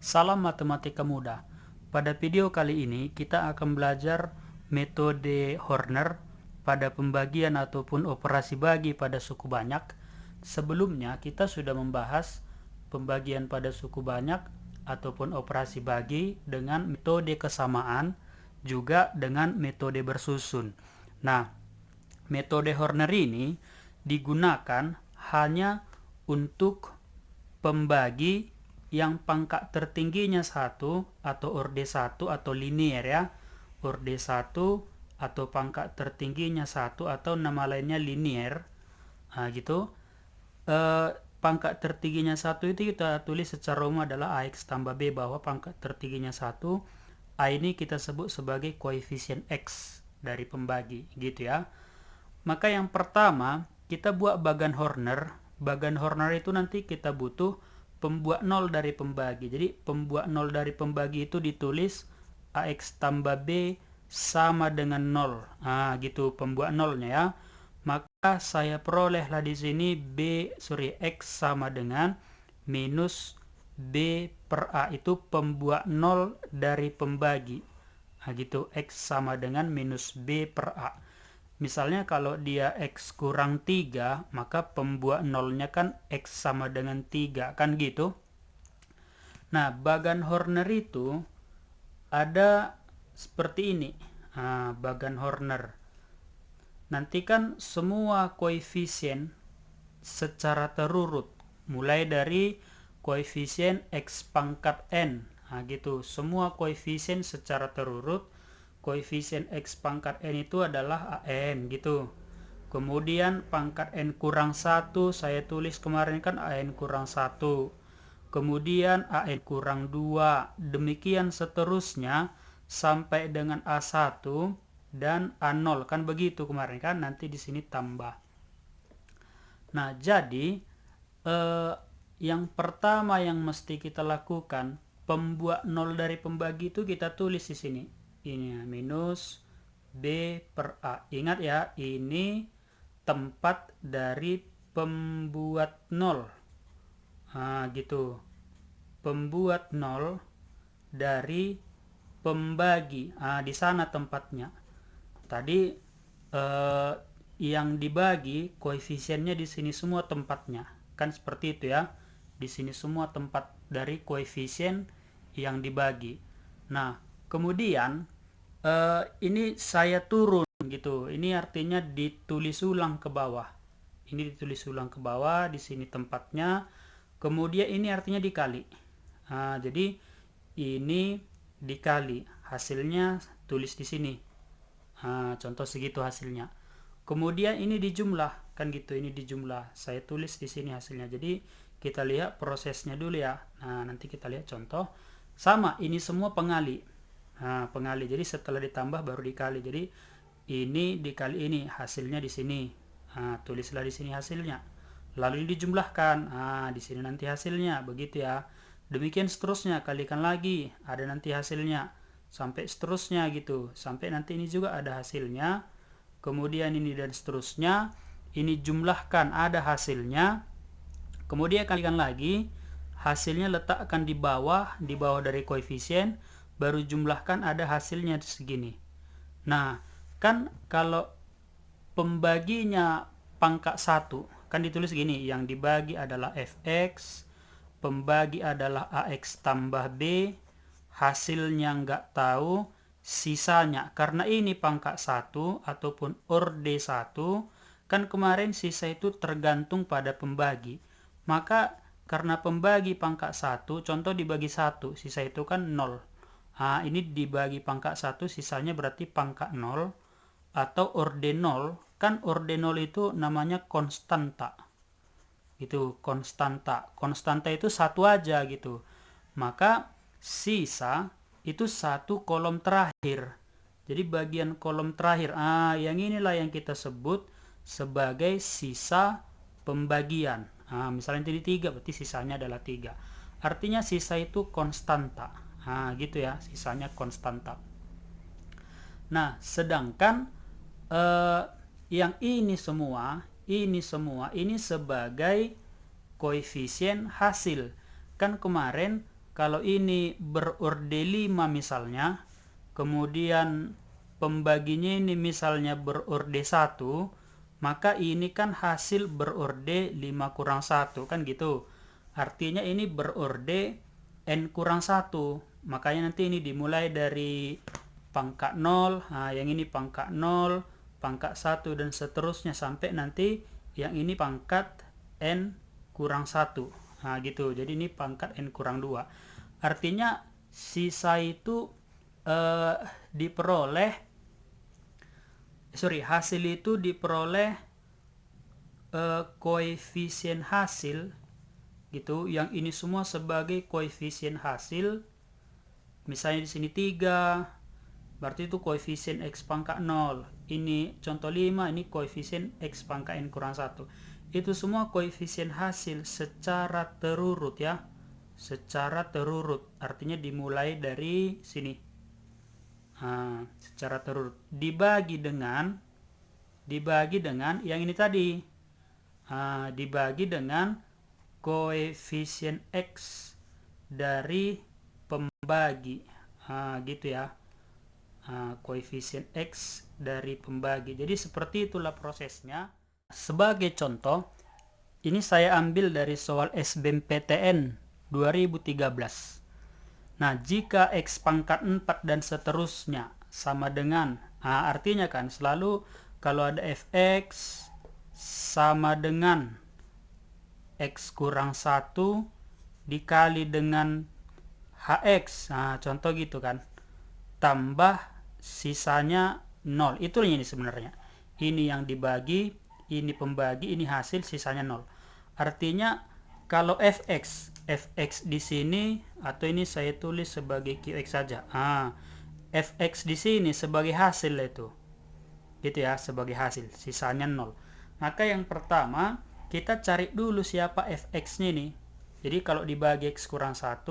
Salam matematika mudah. Pada video kali ini kita akan belajar metode Horner pada pembagian ataupun operasi bagi pada suku banyak. Sebelumnya kita sudah membahas pembagian pada suku banyak ataupun operasi bagi dengan metode kesamaan juga dengan metode bersusun. Nah, metode Horner ini digunakan hanya untuk pembagi yang pangkat tertingginya 1 atau orde 1 atau linear ya. Orde 1 atau pangkat tertingginya 1 atau nama lainnya linear. Nah, gitu. Pangkat tertingginya 1 itu kita tulis secara umum adalah AX tambah B, bahwa pangkat tertingginya 1, A ini kita sebut sebagai koefisien X dari pembagi, gitu ya. Maka yang pertama, kita buat bagan Horner. Bagan Horner itu nanti kita butuh pembuat 0 dari pembagi. Jadi pembuat 0 dari pembagi itu ditulis AX tambah B sama dengan 0. Nah, gitu pembuat 0-nya ya. Maka saya perolehlah di sini X sama dengan minus B per A, itu pembuat 0 dari pembagi. Nah, gitu X sama dengan minus B per A. Misalnya kalau dia X kurang 3, maka pembuat 0-nya kan X sama dengan 3, kan gitu. Nah, bagan Horner itu ada seperti ini. Nah, bagan Horner. Nanti kan semua koefisien secara terurut, mulai dari koefisien X pangkat N. Nah, gitu. Semua koefisien secara terurut. Koefisien X pangkat N itu adalah AN gitu. Kemudian pangkat N kurang 1 saya tulis kemarin kan AN kurang 1. Kemudian AN kurang 2. Demikian seterusnya sampai dengan A1 dan A0, kan begitu kemarin kan, nanti di sini tambah. Nah, jadi yang pertama yang mesti kita lakukan, pembuat 0 dari pembagi itu kita tulis di sini. Ini minus B per A. Ingat ya, ini tempat dari pembuat 0. Nah, gitu. Pembuat 0 dari pembagi. Nah, di sana tempatnya. Tadi yang dibagi koefisiennya di sini semua tempatnya. Kan seperti itu ya. Di sini semua tempat dari koefisien yang dibagi. Nah, kemudian ini saya turun gitu. Ini artinya ditulis ulang ke bawah. Ini ditulis ulang ke bawah, di sini tempatnya. Kemudian ini artinya dikali. Nah, jadi ini dikali. Hasilnya tulis di sini. Nah, contoh segitu hasilnya. Kemudian ini dijumlah, kan gitu, ini dijumlah. Saya tulis di sini hasilnya. Jadi kita lihat prosesnya dulu ya. Nah, nanti kita lihat contoh. Sama, ini semua pengali. Nah, pengali. Jadi setelah ditambah baru dikali. Jadi ini dikali ini, hasilnya di sini. Nah, tulislah di sini hasilnya. Lalu dijumlahkan. Nah, di sini nanti hasilnya, begitu ya. Demikian seterusnya, kalikan lagi, ada nanti hasilnya. Sampai seterusnya gitu. Sampai nanti ini juga ada hasilnya. Kemudian ini dan seterusnya. Ini jumlahkan, ada hasilnya. Kemudian kalikan lagi. Hasilnya letakkan di bawah dari koefisien. Baru jumlahkan, ada hasilnya segini. Nah, kan kalau pembaginya pangkat 1, kan ditulis gini. Yang dibagi adalah Fx. Pembagi adalah AX tambah B. Hasilnya nggak tahu, sisanya karena ini pangkat 1 ataupun orde 1, kan kemarin sisa itu tergantung pada pembagi. Maka karena pembagi pangkat 1, contoh dibagi 1, sisa itu kan 0. Nah, ini dibagi pangkat 1, sisanya berarti pangkat 0 atau orde 0. Kan orde 0 itu namanya konstanta. Gitu, konstanta. Konstanta itu satu aja gitu. Maka sisa itu satu kolom terakhir. Jadi bagian kolom terakhir. Yang inilah yang kita sebut sebagai sisa pembagian. Misalnya tadi 3, berarti sisanya adalah 3. Artinya sisa itu konstanta. Gitu ya, sisanya konstanta. Nah, sedangkan yang ini semua ini sebagai koefisien hasil. Kan kemarin kalau ini berorde 5 misalnya, kemudian pembaginya ini misalnya berorde 1, maka ini kan hasil berorde 5 kurang 1, kan gitu. Artinya ini berorde n kurang 1. Makanya nanti ini dimulai dari pangkat 0, yang ini pangkat 0, pangkat 1, dan seterusnya sampai nanti yang ini pangkat n kurang 1. Gitu. Jadi ini pangkat n kurang 2. Artinya sisa itu hasil itu diperoleh koefisien hasil gitu, yang ini semua sebagai koefisien hasil. Misalnya di sini 3, berarti itu koefisien x pangkat 0. Ini contoh 5, ini koefisien x pangkat n kurang 1. Itu semua koefisien hasil secara terurut ya. Secara terurut, artinya dimulai dari sini. Secara terurut. Dibagi dengan yang ini tadi. Dibagi dengan koefisien x dari pembagi. Gitu ya. Koefisien x dari pembagi. Jadi seperti itulah prosesnya. Sebagai contoh, ini saya ambil dari soal SBMPTN 2013. Nah, jika x pangkat 4 dan seterusnya sama dengan, artinya kan selalu kalau ada fx sama dengan x kurang 1 dikali dengan hx, contoh gitu kan, tambah sisanya 0. Itu ini sebenarnya. Ini yang dibagi, ini pembagi, ini hasil, sisanya 0. Artinya kalau fx di sini, atau ini saya tulis sebagai qx saja. Fx di sini sebagai hasil itu. Gitu ya, sebagai hasil, sisanya 0. Maka yang pertama, kita cari dulu siapa fx-nya nih. Jadi kalau dibagi x kurang 1,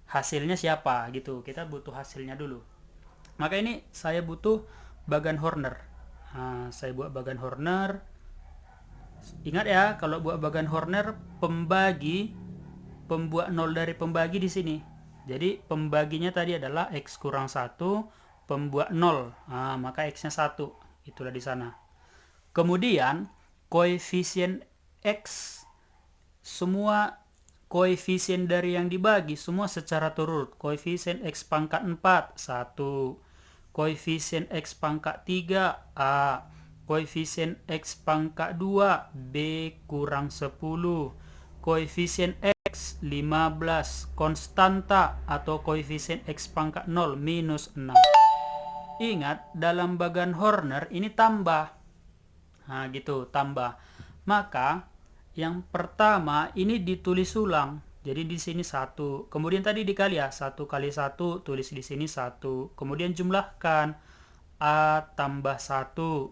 hasilnya siapa gitu. Kita butuh hasilnya dulu. Maka ini saya butuh bagan Horner. Saya buat bagan Horner. Ingat ya, kalau buat bagan Horner, pembuat 0 dari pembagi di sini. Jadi pembaginya tadi adalah x kurang 1, pembuat 0. Maka x-nya 1. Itulah di sana. Kemudian koefisien x, semua koefisien dari yang dibagi semua secara turut. Koefisien x pangkat 4, 1. Koefisien x pangkat 3, A. Koefisien x pangkat 2, B kurang 10. Koefisien x 15. Konstanta atau koefisien x pangkat 0 minus 6. Ingat, dalam bagan Horner ini tambah. Gitu, tambah. Maka yang pertama ini ditulis ulang. Jadi di sini 1. Kemudian tadi dikali ya, 1 kali 1, tulis di sini 1. Kemudian jumlahkan A tambah 1.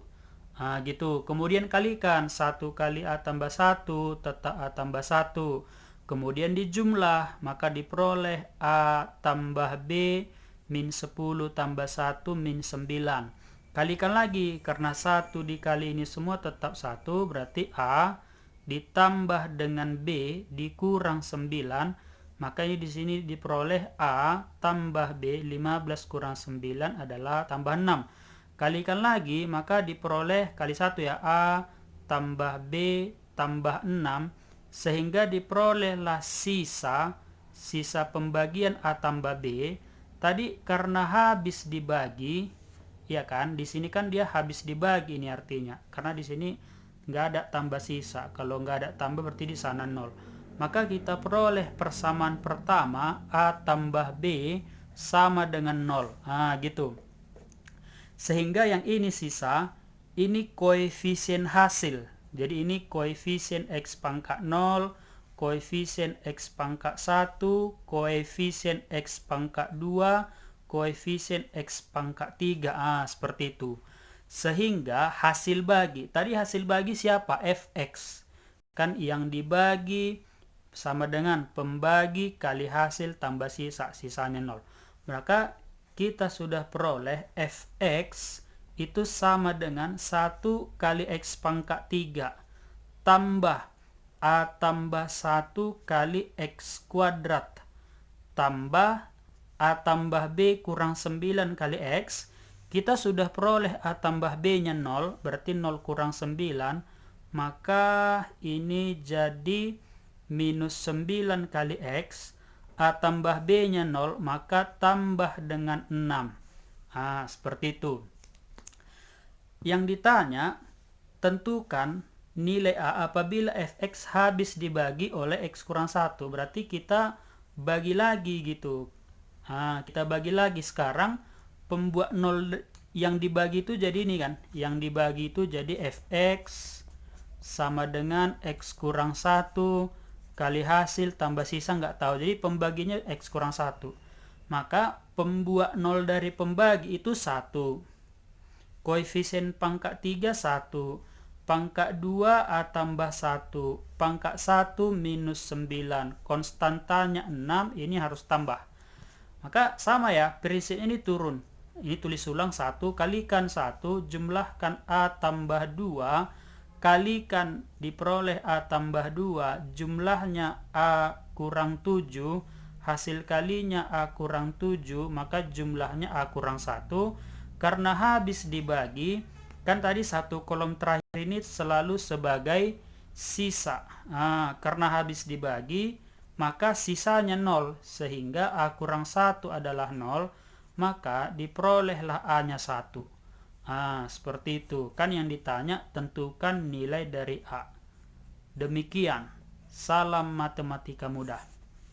Gitu. Kemudian kalikan 1 kali A tambah 1 tetap A tambah 1. Kemudian dijumlah, maka diperoleh A tambah B min 10 tambah 1 min 9. Kalikan lagi, karena 1 dikali ini semua tetap 1, berarti A ditambah dengan B dikurang 9, maka ini di sini diperoleh A tambah B, 15 kurang 9 adalah tambah 6. Kalikan lagi, maka diperoleh kali 1 ya, A tambah B tambah 6, sehingga diperolehlah sisa pembagian A tambah B. Tadi karena habis dibagi, ya kan, di sini kan dia habis dibagi, ini artinya, karena di sini nggak ada tambah sisa. Kalau nggak ada tambah berarti di sana 0. Maka kita peroleh persamaan pertama A tambah B sama dengan 0. Gitu. Sehingga yang ini sisa, ini koefisien hasil. Jadi ini koefisien x pangkat 0, koefisien x pangkat 1, koefisien x pangkat 2, koefisien x pangkat 3. Seperti itu. Sehingga hasil bagi, tadi hasil bagi siapa? Fx. Kan yang dibagi sama dengan pembagi kali hasil tambah sisa, sisanya 0. Maka kita sudah peroleh fx itu sama dengan 1 kali x pangkat 3 tambah A tambah 1 kali x kuadrat tambah A tambah B kurang 9 kali X. Kita sudah peroleh A tambah B nya 0, berarti 0 kurang 9, maka ini jadi minus 9 kali X. A tambah B nya 0, maka tambah dengan 6. Seperti itu. Yang ditanya, tentukan nilai A apabila fx habis dibagi oleh x kurang 1. Berarti kita bagi lagi gitu. Kita bagi lagi sekarang. Pembuat 0 yang dibagi itu jadi ini kan. Yang dibagi itu jadi fx sama dengan x kurang 1 kali hasil tambah sisa nggak tahu. Jadi pembaginya x kurang 1. Maka pembuat 0 dari pembagi itu 1. Koefisien pangkat 3 1. Pangkat 2 A tambah 1. Pangkat 1 minus 9. Konstantanya 6. Ini harus tambah. Maka sama ya, prinsip ini turun. Ini tulis ulang 1 kalikan 1. Jumlahkan A tambah 2. Kalikan diperoleh A tambah 2. Jumlahnya A kurang 7. Hasil kalinya A kurang 7. Maka jumlahnya A kurang 1. Karena habis dibagi, kan tadi satu kolom terakhir ini selalu sebagai sisa. Karena habis dibagi, maka sisanya 0. Sehingga A kurang 1 adalah 0. Maka diperolehlah A nya 1. Seperti itu. Kan yang ditanya tentukan nilai dari A. Demikian. Salam matematika mudah.